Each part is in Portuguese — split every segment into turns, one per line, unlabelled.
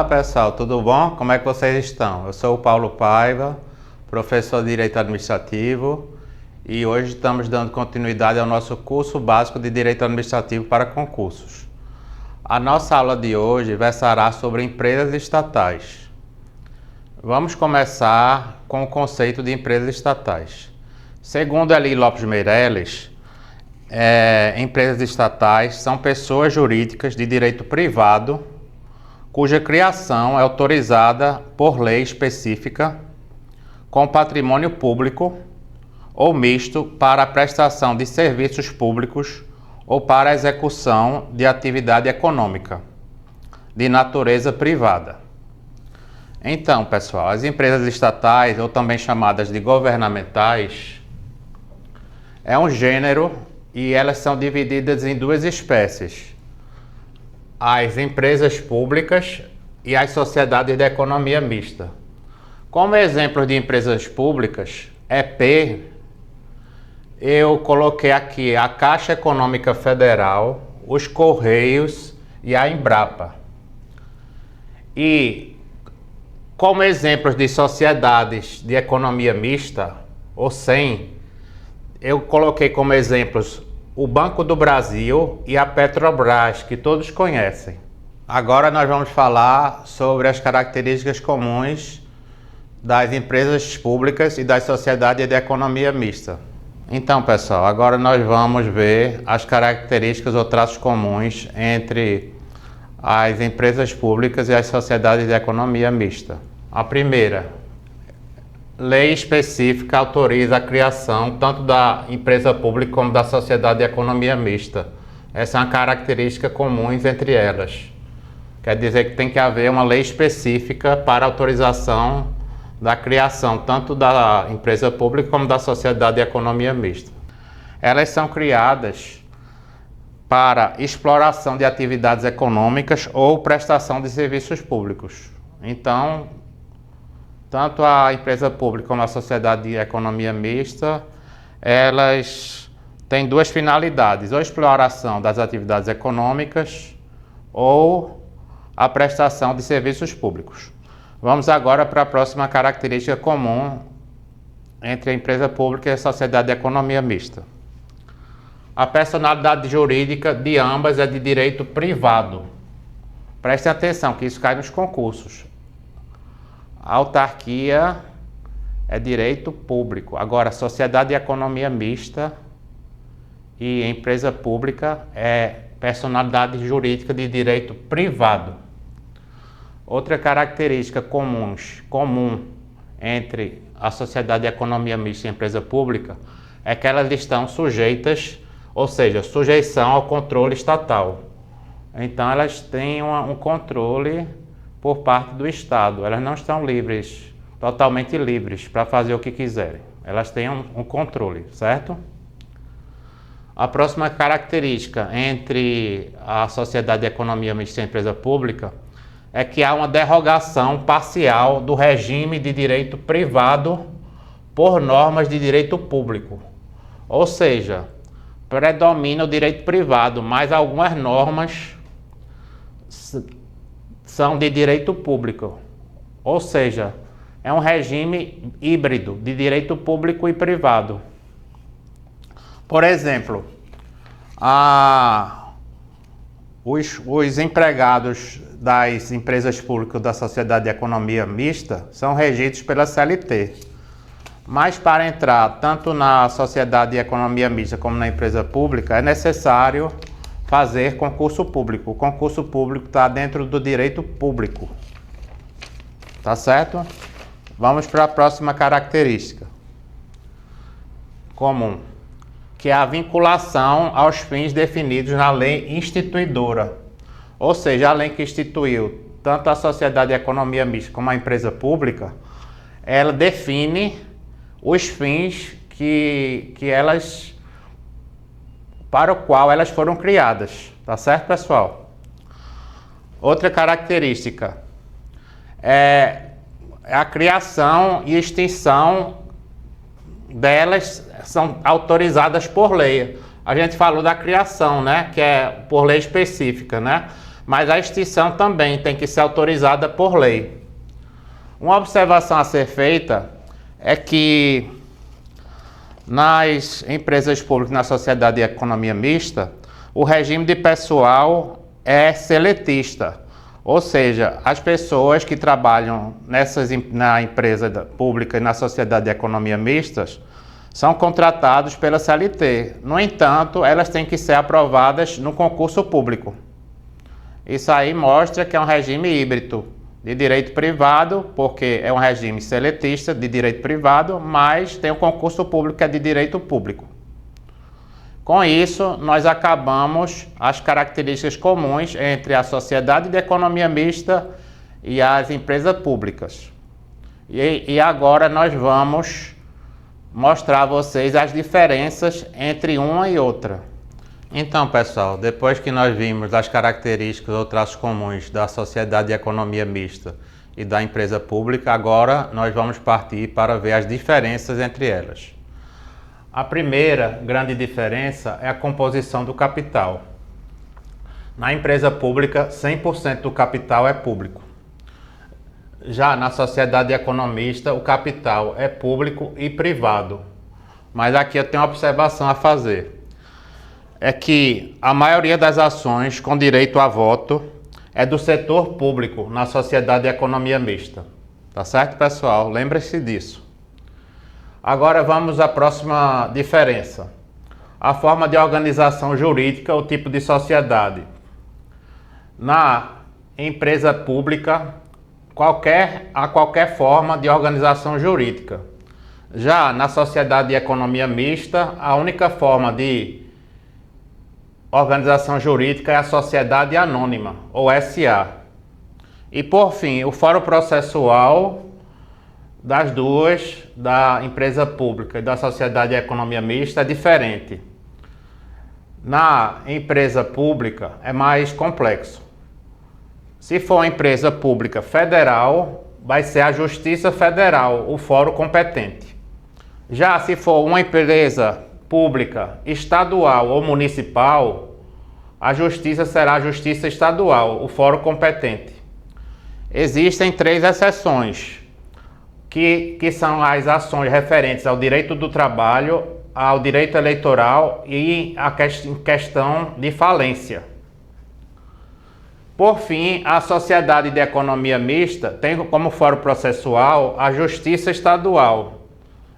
Olá pessoal, tudo bom? Como é que vocês estão? Eu sou o Paulo Paiva, professor de Direito Administrativo, e hoje estamos dando continuidade ao nosso curso básico de Direito Administrativo para concursos. A nossa aula de hoje versará sobre empresas estatais. Vamos começar com o conceito de empresas estatais. Segundo Eli Lopes Meireles, empresas estatais são pessoas jurídicas de direito privado cuja criação é autorizada por lei específica com patrimônio público ou misto para a prestação de serviços públicos ou para a execução de atividade econômica de natureza privada. Então, pessoal, as empresas estatais, ou também chamadas de governamentais, é um gênero e elas são divididas em duas espécies: as empresas públicas e as sociedades de economia mista. Como exemplos de empresas públicas, EP, eu coloquei aqui a Caixa Econômica Federal, os Correios e a Embrapa. E como exemplos de sociedades de economia mista, ou SEM, eu coloquei como exemplos o Banco do Brasil e a Petrobras, que todos conhecem. Agora nós vamos falar sobre as características comuns das empresas públicas e das sociedades de economia mista. Então, pessoal, agora nós vamos ver as características ou traços comuns entre as empresas públicas e as sociedades de economia mista. A primeira: lei específica autoriza a criação tanto da empresa pública como da sociedade de economia mista. Essa é uma característica comum entre elas. Quer dizer que tem que haver uma lei específica para autorização da criação tanto da empresa pública como da sociedade de economia mista. Elas são criadas para exploração de atividades econômicas ou prestação de serviços públicos. Então, tanto a empresa pública como a sociedade de economia mista, elas têm duas finalidades: ou exploração das atividades econômicas ou a prestação de serviços públicos. Vamos agora para a próxima característica comum entre a empresa pública e a sociedade de economia mista. A personalidade jurídica de ambas é de direito privado. Prestem atenção que isso cai nos concursos. A autarquia é direito público. Agora, a sociedade de economia mista e empresa pública é personalidade jurídica de direito privado. Outra característica comum entre a sociedade de economia mista e a empresa pública é que elas estão sujeitas, ou seja, sujeição ao controle estatal. Então, elas têm um controle por parte do Estado. Elas não estão livres, totalmente livres para fazer o que quiserem. Elas têm um controle, certo? A próxima característica entre a sociedade de economia mista e a empresa pública é que há uma derrogação parcial do regime de direito privado por normas de direito público. Ou seja, predomina o direito privado, mas algumas normas são de direito público, ou seja, é um regime híbrido de direito público e privado. Por exemplo, os empregados das empresas públicas da sociedade de economia mista são regidos pela CLT, mas para entrar tanto na sociedade de economia mista como na empresa pública é necessário fazer concurso público. O concurso público está dentro do direito público. Tá certo? Vamos para a próxima característica comum, que é a vinculação aos fins definidos na lei instituidora. Ou seja, a lei que instituiu tanto a sociedade de economia mista como a empresa pública, ela define os fins para o qual elas foram criadas. Tá certo, pessoal? Outra característica é a criação e extinção delas são autorizadas por lei. A gente falou da criação, né, que é por lei específica, né? mas a extinção também tem que ser autorizada por lei. Uma observação a ser feita é que nas empresas públicas, na sociedade de economia mista, o regime de pessoal é seletista, ou seja, as pessoas que trabalham na empresa pública e na sociedade de economia mistas são contratados pela CLT. No entanto, elas têm que ser aprovadas no concurso público. Isso aí mostra que é um regime híbrido de direito privado, porque é um regime seletista de direito privado, mas tem um concurso público que é de direito público. Com isso, nós acabamos as características comuns entre a sociedade de economia mista e as empresas públicas. E agora nós vamos mostrar a vocês as diferenças entre uma e outra. Então, pessoal, depois que nós vimos as características ou traços comuns da sociedade de economia mista e da empresa pública, agora nós vamos partir para ver as diferenças entre elas. A primeira grande diferença é a composição do capital. Na empresa pública, 100% do capital é público. Já na sociedade economista, o capital é público e privado. Mas aqui eu tenho uma observação a fazer. É que a maioria das ações com direito a voto é do setor público na sociedade de economia mista. Tá certo, pessoal? Lembre-se disso. Agora vamos à próxima diferença. A forma de organização jurídica, o tipo de sociedade. Na empresa pública, há qualquer forma de organização jurídica. Já na sociedade de economia mista, a única forma de organização jurídica é a sociedade anônima, ou SA. E por fim, o fórum processual das duas, da empresa pública e da sociedade de economia mista, é diferente. Na empresa pública é mais complexo. Se for uma empresa pública federal, vai ser a Justiça Federal, o fórum competente. Já se for uma empresa pública, estadual ou municipal, a justiça será a Justiça Estadual, o fórum competente. Existem 3 exceções, que são as ações referentes ao direito do trabalho, ao direito eleitoral e a questão de falência. Por fim, a sociedade de economia mista tem como fórum processual a Justiça Estadual.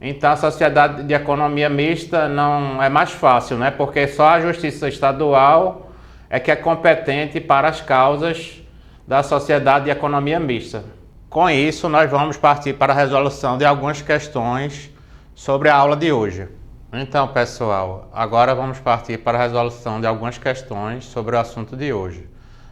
Então a sociedade de economia mista não é mais fácil, né? Porque só a Justiça Estadual é que é competente para as causas da sociedade de economia mista. Com isso, nós vamos partir para a resolução de algumas questões sobre a aula de hoje. Então, pessoal, agora vamos partir para a resolução de algumas questões sobre o assunto de hoje.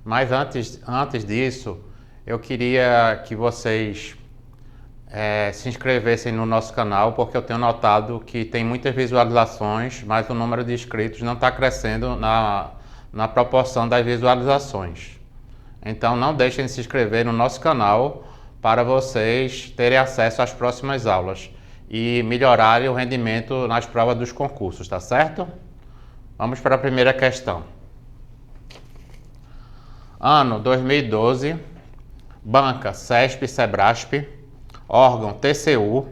Mas antes disso, eu queria que vocês se inscrevessem no nosso canal, porque eu tenho notado que tem muitas visualizações, mas o número de inscritos não está crescendo na proporção das visualizações. Então não deixem de se inscrever no nosso canal para vocês terem acesso às próximas aulas e melhorarem o rendimento nas provas dos concursos, tá certo? Vamos para a primeira questão. Ano 2012, banca CESP-SEBRASP, órgão TCU,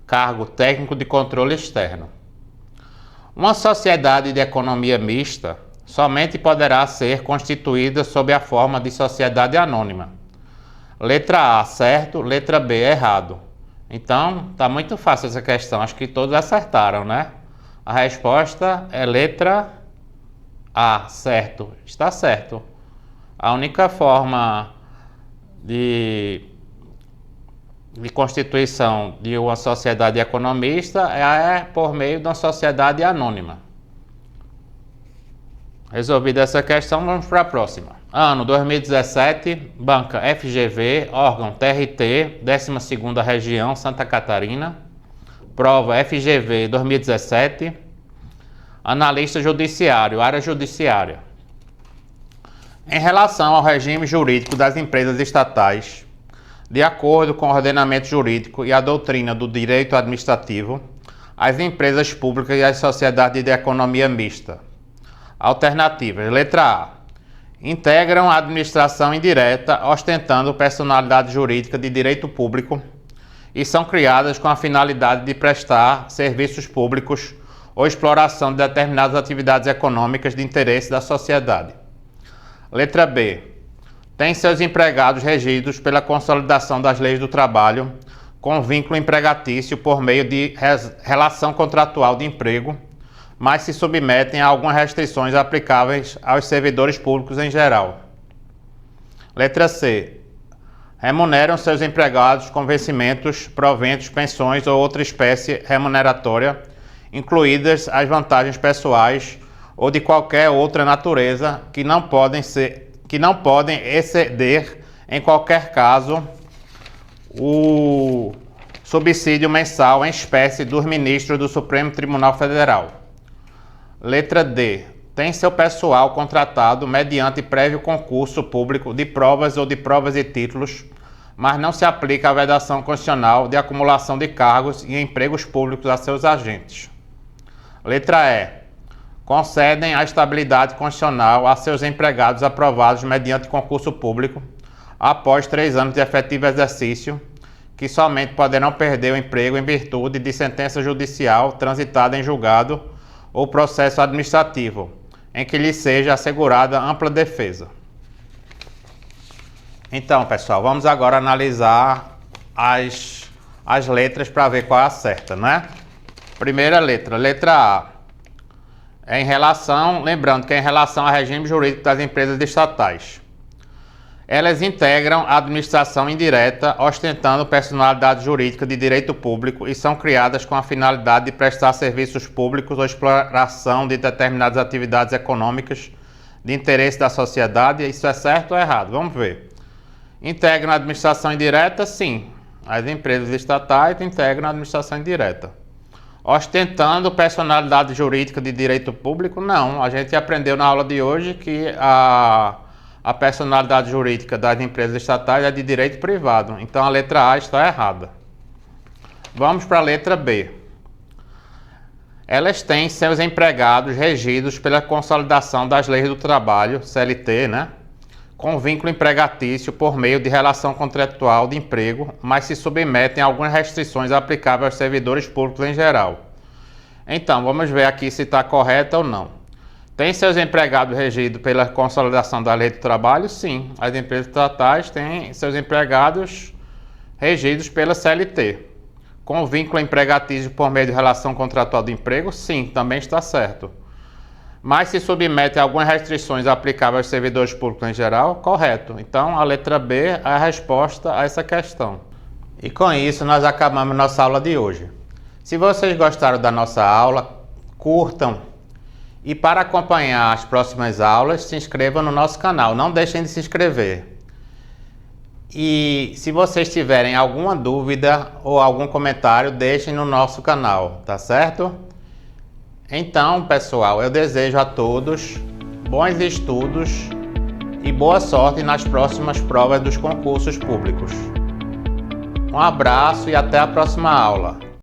cargo técnico de controle externo. Uma sociedade de economia mista somente poderá ser constituída sob a forma de sociedade anônima. Letra A, certo. Letra B, errado. Então, tá muito fácil essa questão. Acho que todos acertaram, né? A resposta é letra A, certo. Está certo. A única forma de constituição de uma sociedade economista é por meio de uma sociedade anônima. Resolvida essa questão, vamos para a próxima. Ano 2017, banca FGV, órgão TRT, 12ª Região, Santa Catarina. Prova FGV 2017. Analista judiciário, área judiciária. Em relação ao regime jurídico das empresas estatais, de acordo com o ordenamento jurídico e a doutrina do direito administrativo, as empresas públicas e as sociedades de economia mista. Alternativas. Letra A. integram a administração indireta, ostentando personalidade jurídica de direito público e são criadas com a finalidade de prestar serviços públicos ou exploração de determinadas atividades econômicas de interesse da sociedade. Letra B. Tem seus empregados regidos pela consolidação das leis do trabalho, com vínculo empregatício por meio de relação contratual de emprego, mas se submetem a algumas restrições aplicáveis aos servidores públicos em geral. Letra C. Remuneram seus empregados com vencimentos, proventos, pensões ou outra espécie remuneratória, incluídas as vantagens pessoais ou de qualquer outra natureza que não podem exceder, em qualquer caso, o subsídio mensal em espécie dos ministros do Supremo Tribunal Federal. Letra D. Tem seu pessoal contratado mediante prévio concurso público de provas ou de provas e títulos, mas não se aplica a vedação constitucional de acumulação de cargos e empregos públicos a seus agentes. Letra E. Concedem a estabilidade constitucional a seus empregados aprovados mediante concurso público após 3 anos de efetivo exercício, que somente poderão perder o emprego em virtude de sentença judicial transitada em julgado ou processo administrativo, em que lhe seja assegurada ampla defesa. Então, pessoal, vamos agora analisar as letras para ver qual é a certa, né? Primeira letra, letra A. Lembrando que é em relação ao regime jurídico das empresas estatais. Elas integram a administração indireta, ostentando personalidade jurídica de direito público e são criadas com a finalidade de prestar serviços públicos ou exploração de determinadas atividades econômicas de interesse da sociedade. Isso é certo ou errado? Vamos ver. Integram a administração indireta? Sim. As empresas estatais integram a administração indireta. Ostentando personalidade jurídica de direito público? Não. A gente aprendeu na aula de hoje que a personalidade jurídica das empresas estatais é de direito privado. Então a letra A está errada. Vamos para a letra B. Elas têm seus empregados regidos pela consolidação das leis do trabalho, CLT, né? Com vínculo empregatício por meio de relação contratual de emprego, mas se submetem a algumas restrições aplicáveis aos servidores públicos em geral. Então, vamos ver aqui se está correto ou não. Tem seus empregados regidos pela consolidação da lei do trabalho? Sim. As empresas estatais têm seus empregados regidos pela CLT. Com vínculo empregatício por meio de relação contratual de emprego? Sim, também está certo. Mas se submete a algumas restrições aplicáveis aos servidores públicos em geral? Correto. Então, a letra B é a resposta a essa questão. E com isso, nós acabamos nossa aula de hoje. Se vocês gostaram da nossa aula, curtam. E para acompanhar as próximas aulas, se inscrevam no nosso canal. Não deixem de se inscrever. E se vocês tiverem alguma dúvida ou algum comentário, deixem no nosso canal, tá certo? Então, pessoal, eu desejo a todos bons estudos e boa sorte nas próximas provas dos concursos públicos. Um abraço e até a próxima aula.